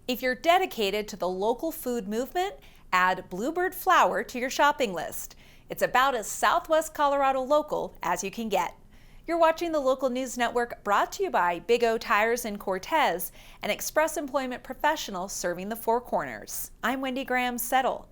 If you're dedicated to the local food movement, add Bluebird Flour to your shopping list. It's about as Southwest Colorado local as you can get. You're watching the Local News Network, brought to you by Big O Tires in Cortez, an express employment professional serving the Four Corners. I'm Wendy Graham Settle.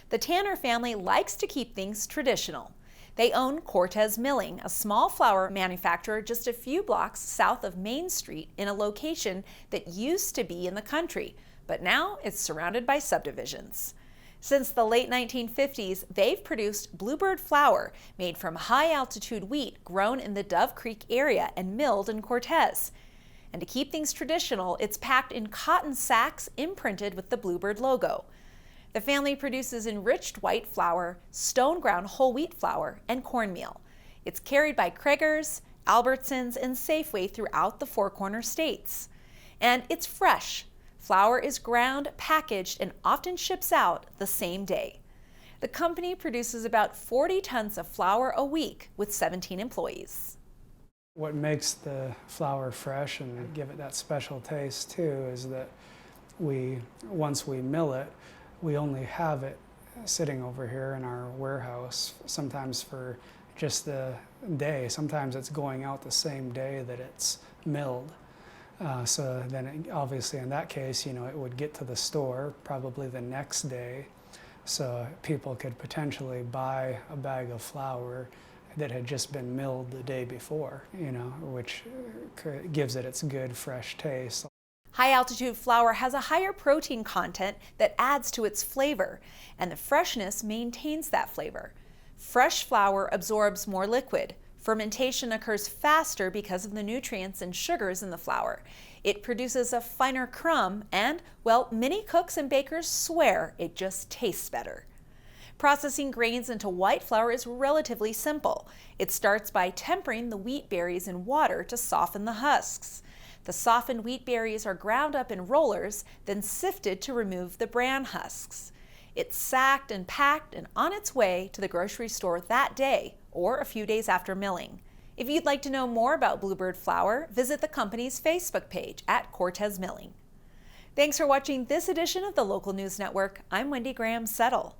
The Tanner family likes to keep things traditional. They own Cortez Milling, a small flour manufacturer just a few blocks south of Main Street in a location that used to be in the country, but now it's surrounded by subdivisions. Since the late 1950s, they've produced Bluebird Flour, made from high-altitude wheat grown in the Dove Creek area and milled in Cortez. And to keep things traditional, it's packed in cotton sacks imprinted with the Bluebird logo. The family produces enriched white flour, stone-ground whole wheat flour, and cornmeal. It's carried by Krager's, Albertsons, and Safeway throughout the Four Corners states. And it's fresh. Flour is ground, packaged, and often ships out the same day. The company produces about 40 tons of flour a week with 17 employees. What makes the flour fresh and give it that special taste too is that once we mill it, we only have it sitting over here in our warehouse, sometimes for just the day. Sometimes it's going out the same day that it's milled. So then obviously in that case, it would get to the store probably the next day. So people could potentially buy a bag of flour that had just been milled the day before, which gives it its good fresh taste. High-altitude flour has a higher protein content that adds to its flavor, and the freshness maintains that flavor. Fresh flour absorbs more liquid. Fermentation occurs faster because of the nutrients and sugars in the flour. It produces a finer crumb and, well, many cooks and bakers swear it just tastes better. Processing grains into white flour is relatively simple. It starts by tempering the wheat berries in water to soften the husks. The softened wheat berries are ground up in rollers, then sifted to remove the bran husks. It's sacked and packed and on its way to the grocery store that day or a few days after milling. If you'd like to know more about Bluebird Flour, visit the company's Facebook page at Cortez Milling. Thanks for watching this edition of the Local News Network. I'm Wendy Graham Settle.